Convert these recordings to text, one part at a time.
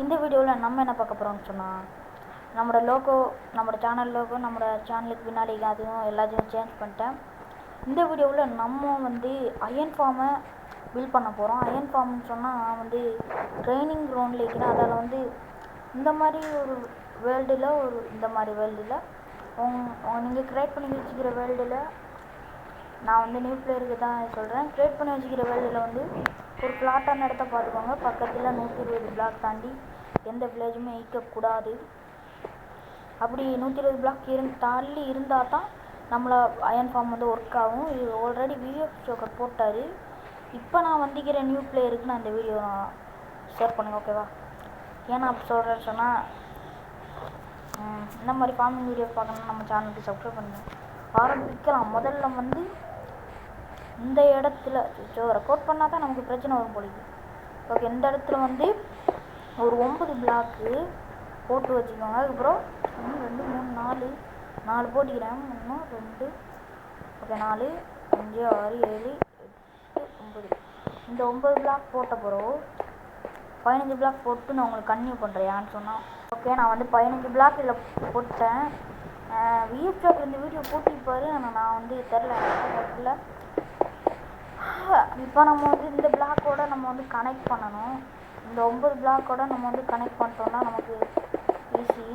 இந்த வீடியோவில் நம்ம என்ன பார்க்க போகிறோம்னு சொன்னால், நம்மளோட லோகோ, நம்மளோட சேனல் லோகோ, நம்மளோட சேனலுக்கு பின்னாடி அதுவும் எல்லாத்தையும் சேஞ்ச் பண்ணிட்டேன். இந்த வீடியோவில் நம்ம அயன் ஃபார்மை பில்ட் பண்ண போகிறோம். அயன் ஃபார்ம்னு சொன்னால் ட்ரைனிங் கிரவுண்டில் இருக்கிறேன். அதில் இந்த மாதிரி ஒரு வேர்ல்டில் இந்த மாதிரி வேர்ல்டில் நீங்கள் க்ரியேட் பண்ணி வச்சுக்கிற வேர்ல்டில் நான் நியூ பிளேயருக்கு தான் சொல்கிறேன். க்ரியேட் பண்ணி வச்சுக்கிற வேர்ல்டில் ஒரு ஃப்ளாட்டான இடத்த பார்த்துக்கோங்க. பக்கத்தில் 120 பிளாக் தாண்டி எந்த வில்லேஜுமே ஈக்கக்கூடாது. அப்படி 120 பிளாக் தள்ளி இருந்தால் தான் நம்மளை அயன் ஃபார்ம் ஒர்க் ஆகும். இது ஆல்ரெடி விஎஃப் ஜோக்கர் போட்டார். இப்போ நான் வந்திக்கிற நியூ பிளேயருக்கு நான் இந்த வீடியோ ஷேர் பண்ணுங்கள், ஓகேவா? ஏன்னா அப்படி சொல்கிறேன்னு சொன்னால், இந்த மாதிரி ஃபார்மிங் வீடியோ பார்க்கணுன்னா நம்ம சேனலுக்கு சப்ஸ்கிரைப் பண்ணுங்கள். ஆரம்பிக்கலாம். முதல்ல இந்த இடத்துல ரெக்கார்ட் பண்ணால் தான் நமக்கு பிரச்சனை வரும் போலிக்கு. ஓகே, இந்த இடத்துல ஒரு 9 பிளாக்கு போட்டு வச்சுக்கோங்க. அதுக்கப்புறம் 1 2 3 4 போட்டிக்கிறேன். 1 2 ஓகே 4 5 6 7 8 9. இந்த 9 பிளாக் போட்ட பிறகு 15 பிளாக் போட்டு நான் உங்களுக்கு கன்டினியூ பண்ணுறேன். ஏன்னு சொன்னால், ஓகே நான் 15 பிளாக் இதில் போட்டேன். விஎஃப் ஜோக்கர் இந்த வீடியோ போட்டிருப்பாரு. ஆனால் நான் தெரில. இப்போ நம்ம இந்த பிளாக்கோட நம்ம கனெக்ட் பண்ணணும். இந்த 9 பிளாக்கோட நம்ம கனெக்ட் பண்ணிட்டோம்னா நமக்கு ஈஸி.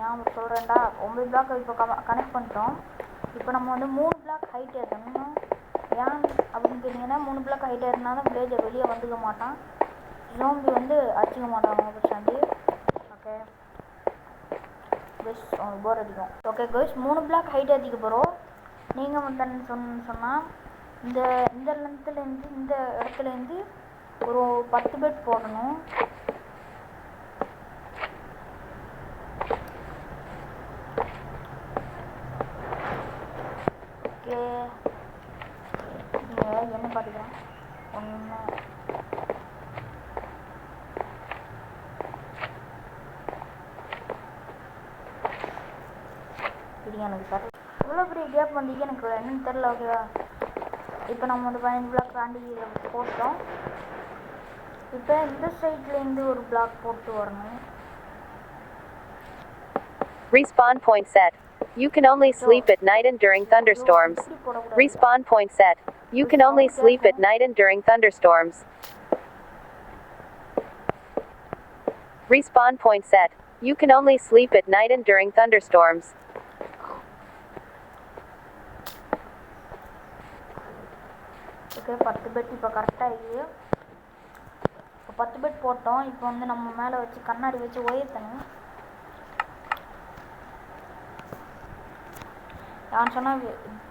ஏன் சொல்கிறேன்டா, 9 பிளாக் இப்போ கனெக்ட் பண்ணிட்டோம். இப்போ நம்ம 3 பிளாக் ஹைட் ஏற்றணும். ஏன் அப்படின்னு கேட்டிங்கன்னா, 3 பிளாக் ஹைட் ஏறினா தான் வில்லேஜை வெளியே வந்துக்க மாட்டான். ஜோம்பி அடிச்சிக்க மாட்டாங்க பிரச்சனை. ஓகே பஸ் போர் அடிக்கும். ஓகே கோஸ், 3 பிளாக் ஹைட் ஏற்றிக்க போகிறோம். நீங்கள் சொன்னால் இந்த லென்த்துலேருந்து இந்த இடத்துலேருந்து ஒரு 10 பெட் போடணும். ஓகே, நீங்கள் என்ன பார்த்துக்கலாம். ஒன்று இது எனக்கு சார் இவ்வளோ பெரிய கேப் எனக்கு என்னன்னு தெரில, ஓகேவா? இப்போ நம்ம 15 பிளாக் தாண்டி போட்டோம். இப்போ இந்த சைட்லேருந்து ஒரு பிளாக் போட்டு வரணும். Respawn point set. You can only sleep at night and during thunderstorms. Respawn point set. You can only sleep at night and during thunderstorms. Respawn point set. You can only sleep at night and during thunderstorms. Okay, 10 பெட் இப்போ கரெக்டாக இருக்குது. இப்போ 10 bed போட்டோம். இப்போ நம்ம மேலே வச்சு கண்ணாடி வச்சு உயர்த்தணும். நான் சொன்னால்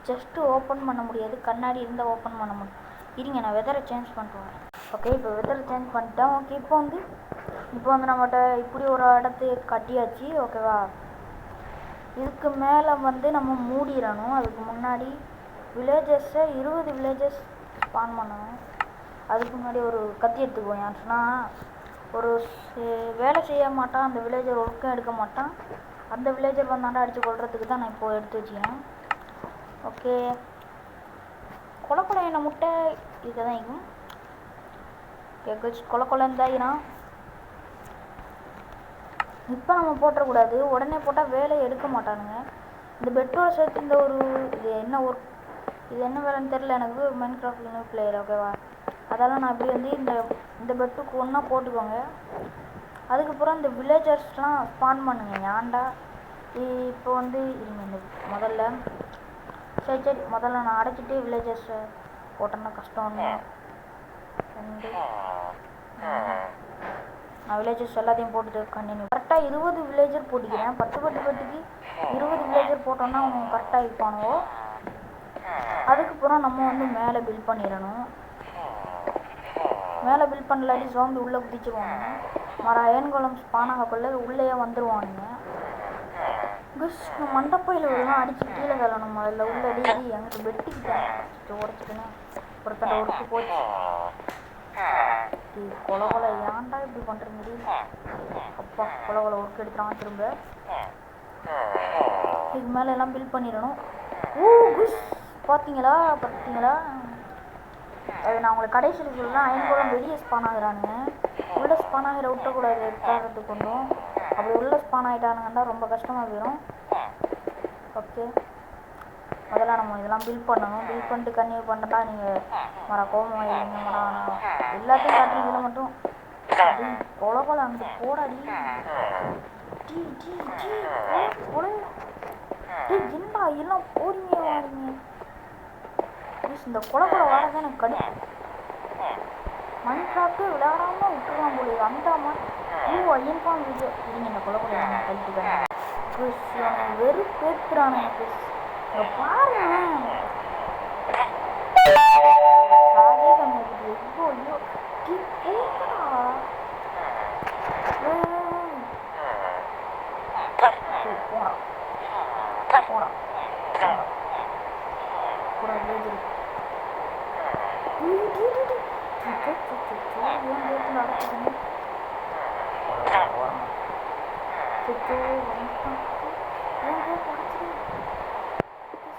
ஜஸ்ட்டு ஓப்பன் பண்ண முடியாது, கண்ணாடி இருந்தால் ஓப்பன் பண்ண முடியும். இருங்க, நான் வெதரை சேஞ்ச் பண்ணுறேன். ஓகே, இப்போ வெதரை சேஞ்ச் பண்ணிட்டேன். ஓகே, இப்போ நம்மகிட்ட இப்படி ஒரு இடத்து கட்டியாச்சு, ஓகேவா? இதுக்கு மேலே நம்ம மூடிடணும். அதுக்கு முன்னாடி வில்லேஜஸை 20 வில்லேஜஸ் ஸ்பான் பண்ணணும். அதுக்கு முன்னாடி ஒரு கத்தி எடுத்துக்குவோம். ஏன்னு சொன்னால், ஒரு வேலை செய்ய மாட்டான் அந்த வில்லேஜர், ஒர்க்கும் எடுக்க மாட்டான். அந்த வில்லேஜர் வந்தாண்டா அடித்து கொள்றதுக்கு தான் நான் இப்போ எடுத்து வச்சுக்கிறேன். ஓகே, கொலை என்ன முட்டை இதுக்கு தான் இருக்கும். கொலைன்னு தான். இப்போ நம்ம போட்டக்கூடாது, உடனே போட்டால் வேலையை எடுக்க மாட்டானுங்க. இந்த பெட்ரோல் சேர்த்து இது என்ன வேலைன்னு தெரில எனக்கு. மைன்கிராஃப்ட் நியூ பிளேயர், ஓகேவா? அதெல்லாம் நான் இப்படி இந்த பெட்டுக்கு ஒன்றா போட்டுக்கோங்க. அதுக்கப்புறம் இந்த வில்லேஜர்ஸ்லாம் ஸ்பான் பண்ணுங்க. ஏன்டா இப்போ இருங்க, இந்த முதல்ல நான் அடைச்சிட்டு வில்லேஜர்ஸ் போட்டேன்னா கஷ்டம். நான் வில்லேஜர்ஸ் எல்லாத்தையும் போட்டுட்டு கண்டினியூ. கரெக்டாக 20 வில்லேஜர் போட்டுக்கிறேன். 10 பெட்டுக்கு 20 வில்லேஜர் போட்டோன்னா அவங்க கரெக்டாக இருப்பானுவோ. அதுக்கப்புறம் நம்ம மேலே பில்ட் பண்ணிடணும். மேலே பில்ட் பண்ணலாட்டி ஜோம்பி உள்ளே குதிச்சிருவாங்க. அயன் கோலம் ஸ்பான் ஆகக்குள்ள உள்ளேயே வந்துடுவானுங்க. மண்டப்பையில் இதெல்லாம் அடித்து கீழே கலணும். முதல்ல உள்ள அடி எங்கிட்ட வெட்டிக்கிட்டேன், உடச்சிக்கணும். ஒருத்தண்ட ஒருக்கு போச்சு. கொலை ஏன்டா இப்படி பண்ணுறீங்க? அப்பா கொலை ஒர்க் எடுத்துறான் திரும்ப. இதுக்கு மேலே எல்லாம் பில்ட் பண்ணிடணும். ஓ குஷ், பார்த்தீங்களா? அது நான் உங்களுக்கு கடைசியில் சொல்கிறேன். அயன் கோலம் வெளியே ஸ்பான் ஆகுறானுங்க, உள்ளே ஸ்பான் ஆகிற விட்டக்கூடாது இருக்காகிறதுக்கு கொண்டும். அப்படி உள்ளே ஸ்பான் ஆகிட்டானுங்கன்னா ரொம்ப கஷ்டமாக போயிடும். ஓகே, முதல்ல நம்ம இதெல்லாம் பில் பண்ணணும். பில் பண்ணிட்டு கன்னியூ பண்ணிட்டா நீங்கள் மர கோபம் இல்லைங்க மர எல்லாத்தையும் காட்டுறீங்க. இதில் மட்டும் கொலை கொலை அங்கே போடாடி டீ டீ டீ கொலை என்னடா எல்லாம் போறீங்க வாரீங்க. இந்த கொலை கொலை வாரதான் எனக்கு கடி. மைன்கிராஃப்ட் விளையாடாம விட்டுருவான் போல அந்த மாதிரி ஐயன்பான் வீடியோ இருங்க. இந்த கொலை கொலை நான் கழிச்சுக்கிறேன். வெறும் பேத்துறான் எனக்கு. இங்கே பாருங்களேன் ராஜேகம் எவ்வளோ ஐயோ டீ போடா போடா போடா கூட விளையாடு நடக்குதுன்னு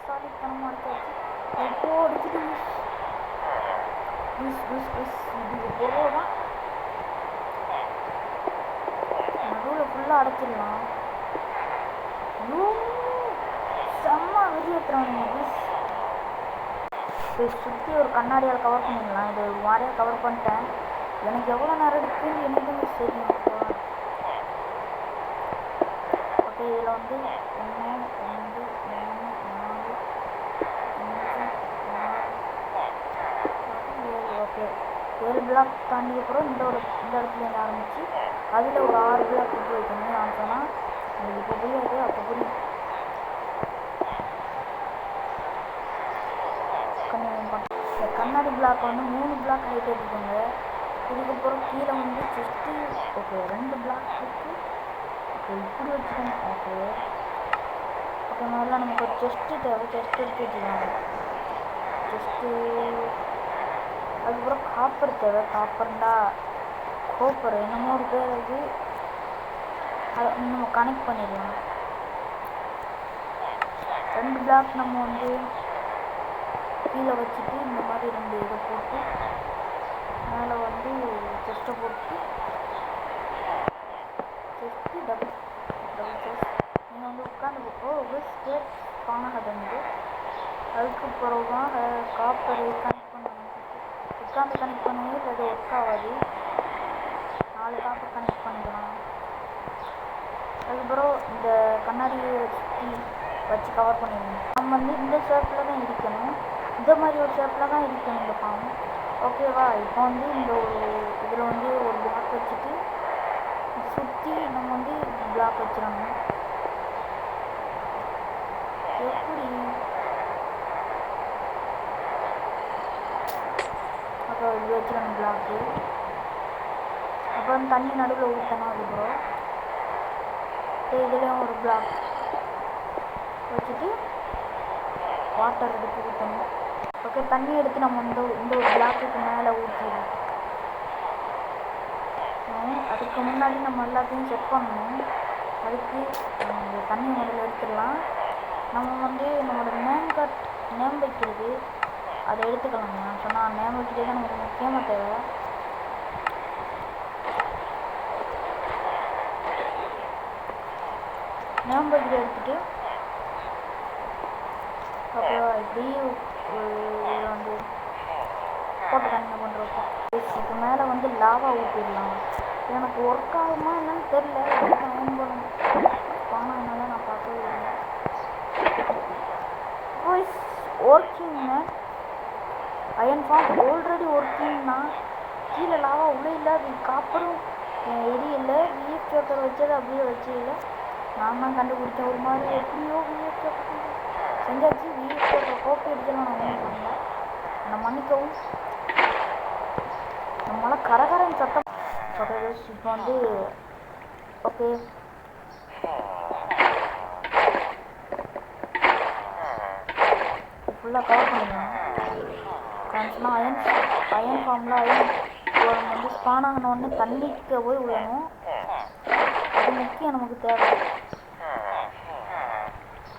சாலித்தனமாக இருக்காச்சு. எப்போ அடிச்சுட்டு இது பொருள்தான் நடுவில் ஃபுல்லாக அடைச்சிடலாம். செம்ம வெளியேற்றுறாங்க. சுற்றி ஒரு கண்ணாடியால் கவர் பண்ணிடலாம். இது ஒரு மாதிரியாக கவர் பண்ணிட்டேன். எனக்கு எவ்வளோ நேரம் இருக்குன்னு எனக்குமே தெரியும். ஓகே, இதில் வந்து 1 2 3 4 5 6 ஓகே 7 பிளாக் தாண்டி அப்புறம் இந்த இடத்துலேருந்து ஆரம்பித்து அதில் ஒரு 6 பிளாக் விட்டு வைக்கணும். நான் சொன்னால் உங்களுக்கு இப்போ புரியாது, அப்போ புரியும். இந்த கண்ணாடி பிளாக் வந்து 3 பிளாக் ஹைட் எடுத்துக்கோங்க. இதுக்கப்புறம் கீழே வந்து ஜஸ்ட்டு ஓகே 2 பிளாக் இருக்குது. ஓகே இப்படி வச்சுக்கோங்க. ஓகே ஓகே முதல்ல நமக்கு ஒரு செஸ்ட்டு தேவை. செஸ்ட் எடுத்து வச்சுக்கோங்க. செஸ்ட்டு அதுக்கப்புறம் காப்பர் தேவை. காப்பர்ண்டா கோப்பர் என்னமோ ஒரு பேர் அது. அதை நம்ம கனெக்ட் பண்ணிடலாம். 2 பிளாக் நம்ம வந்து கீழே வச்சுட்டு இந்த மாதிரி 2 இதை போட்டு மேலே வந்து செஸ்ட்டை போட்டு செஸ்ட்டு டபுள் செஸ்ட் நீங்கள் வந்து உட்காந்து ஸ்டேட் பானகதந்து அதுக்கு பிறகுதான் காப்பரை கனெக்ட் பண்ணணும். உட்காந்து கனெக்ட் பண்ணவே அது ஒர்க் ஆகாது. 4 காப்பர் கனெக்ட் பண்ணிக்கலாம். அதுக்கப்புறம் இந்த கண்ணாடியை சுற்றி வச்சு கவர் பண்ணிடணும். நம்ம வந்து இந்த ஷேப்பில் தான் இருக்கணும். இந்த மாதிரி ஒரு ஷேப்பில் தான் இருக்கணும் இந்த ஃபார்ம். ஓகேவா? இப்போ வந்து இந்த ஒரு இதில் வந்து ஒரு பிளாக் வச்சுட்டு சுற்றி நம்ம வந்து பிளாக் வச்சிடணும். எப்படி அப்புறம் இது வச்சிடணும் பிளாக்கு. அப்புறம் தண்ணி நடுவில் ஊற்றணும். அதுக்கப்புறம் இதுலேயும் ஒரு பிளாக் வச்சுட்டு வாட்டர் எடுத்து ஊற்றணும். ஓகே தண்ணி எடுத்து நம்ம இந்த ஒரு பிளாக்குக்கு மேலே ஊற்றிடணும். அதுக்கு முன்னாடி நம்ம எல்லாத்தையும் செட் பண்ணணும். அதுக்கு இந்த தண்ணி முதல்ல எடுத்துடலாம். நம்ம வந்து நம்மளோட நேம் வைக்கிறது அதை எடுத்துக்கலாம். நான் சொன்னால் நேம் வைக்கிறது தான் நமக்கு முக்கியமாக தேவை. நேம் வைக்கிறது எடுத்துகிட்டு அப்புறம் இப்படி வந்து போட்டு தண்ணி பண்ணுறப்போ இப்போ மேலே வந்து லாவா ஊற்றிடலாம். எனக்கு ஒர்க் ஆகுமா என்னன்னு தெரில. அயன் போல ஆனால் நான் பார்க்கவே இல்லை. ஒர்க்கிங்க அயன் ஃபார்ம் ஆல்ரெடி ஒர்க்கிங்னா கீழே லாவா உள்ளே இல்லை. அது காப்பரும் எரியல. விஎஃப் பேப்பர் வச்சது அப்படியே வச்சதில்லை. நான் தான் கண்டுபிடிச்சேன். ஒரு மாதிரி எப்படியோ விஎஃப் பேப்பர் செஞ்சாச்சு. விஎஃப் பேப்பர் காப்பி அடிக்கலாம். நான் ஒன்றும் பண்ணல. நான் மன்னிக்கவும். நம்மளால் கரகரன்னு சத்தம். ஓகே இப்போ வந்து ஓகே ஃபுல்லாக கவர் பண்ணிடலாம். காமிச்சுனா அயன் ஃபார்மில் அயன் வந்து ஸ்பான் ஆகணுன்னு தண்ணிக்கு போய் விடணும். அது முக்கியம் நமக்கு தேவை.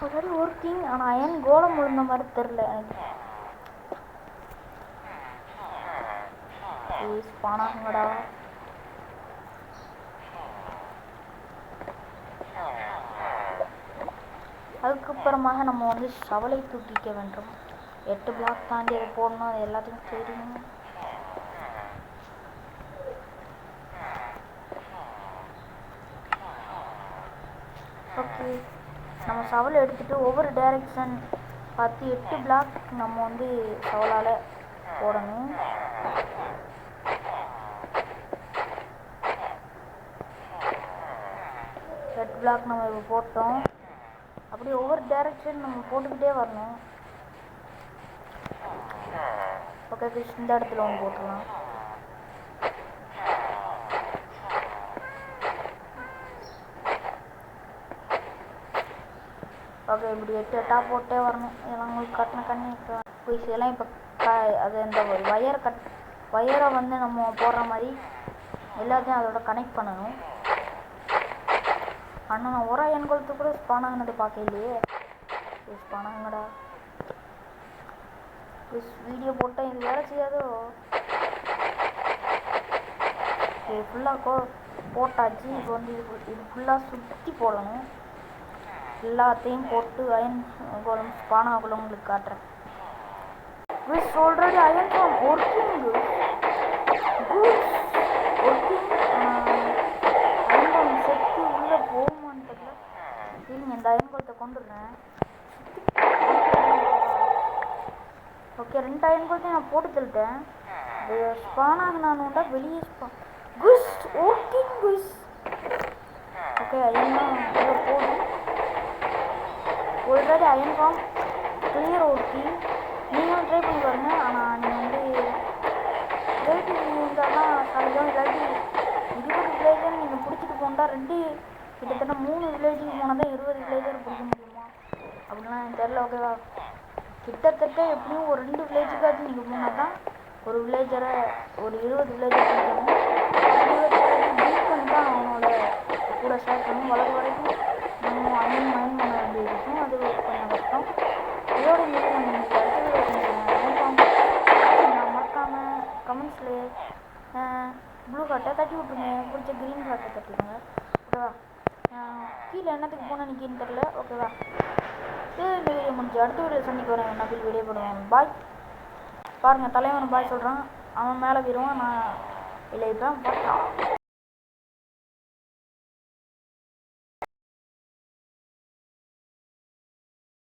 Already working. ஆனால் அயன் கோலம் விழுந்த மாதிரி தெரில எனக்கு. போய் ஸ்பான் ஆகுங்கடா. அதுக்கப்புறமாக நம்ம வந்து ஷவலை தூக்கிக்க வேண்டும். 8 பிளாக் தாண்டி அதை போடணும். அது எல்லாத்தையும் தெரியும். ஓகே, நம்ம ஷவல் எடுத்துகிட்டு ஒவ்வொரு டைரெக்ஷன் பார்த்து 8 பிளாக் நம்ம வந்து ஷவலால் போடணும். எட்டு பிளாக் நம்ம இப்போ போட்டோம். அப்படி ஒவ்வொரு டைரெக்ஷன் நம்ம போட்டுக்கிட்டே வரணும். ஓகே ஃபிஷ், இந்த இடத்துல ஒன்று போட்டுடலாம். ஓகே, இப்படி 8 8ஆக போட்டே வரணும். இதெல்லாம் உங்களுக்கு கட்டின கண்ணி ஃபிஷ் எல்லாம் இப்போ அது இந்த வயரை வந்து நம்ம போடுற மாதிரி எல்லாத்தையும் அதோட கனெக்ட் பண்ணணும். ஆனால் நான் ஒரு அயன் கொளுத்து கூட ஸ்பான் ஆகினது பார்க்கலையே. Span ஆகுங்கடா please. வீடியோ போட்டால் இது வேலை செய்யாதோ. இது ஃபுல்லாக போட்டாச்சு. இப்போ வந்து இது ஃபுல்லாக சுற்றி போடணும். எல்லாத்தையும் போட்டு அயன் கோலம் ஸ்பான் ஆகல உங்களுக்கு காட்டுறேன். Please already iron form working working. Iron கோலம் செத்து உள்ளே போகுமான்னு தெரியல. இல்லைங்க, இந்த அயன் கோலத்தை கொண்டுடுறேன். ஓகே, 2 அயன் கோலத்தையும் நான் போட்டு தள்ளிட்டேன். ஸ்பான் ஆகினானுண்டா வெளியே குஸ் ஒர்க்கிங் குஸ். ஓகே, அயன்லாம் உள்ளே போடும். Already iron form clear working. நீங்களும் ட்ரை பண்ணி பாருங்க. ஆனால் நீங்கள் வந்து ரேட்டிங் இருந்தால் தான் சாயங்காலம் இல்லாட்டி 20 வில்லேஜர் நீங்கள் பிடிச்சிட்டு போனால் கிட்டத்தட்ட 3 வில்லேஜுக்கு போனால் தான் 20 வில்லேஜர் பிடிக்க முடியுமா அப்படின்லாம் எனக்கு தெரியல. ஓகேவா, கிட்டத்தட்ட எப்படியும் ஒரு 2 வில்லேஜுக்காச்சும் நீங்கள் போனால் தான் ஒரு வில்லேஜரை ஒரு 20 வில்லேஜர் பிடிக்கணும். 20 பீட் பண்ணி தான் அவனோட கூட ஷேர் பண்ணணும். வளர வரைக்கும் நம்ம அயன் மைன் பண்ண வேண்டியது இருக்கும். அது கொஞ்சம் கஷ்டம். இதோட நான் மறக்காமல் கமெண்ட்ஸில் ப்ளூ ஹார்ட்டை தட்டி விட்ருங்க. பிடிச்ச க்ரீன் ஹார்ட்டை தட்டிடுங்க. ஓகேவா, கீழே என்னத்துக்கு போனால் நிற்கின்னு தெரில. ஓகேவா, இந்த வீடியோ முடிஞ்சு அடுத்த வீடியோ சந்திக்க வரேன். நபில் வீடியோ போடுவேன். பாய். பாருங்கள், தலைவன் பாய் சொல்கிறான். அவன் மேலே போயிடுவான், நான் இல்லை இப்போ பார்த்தா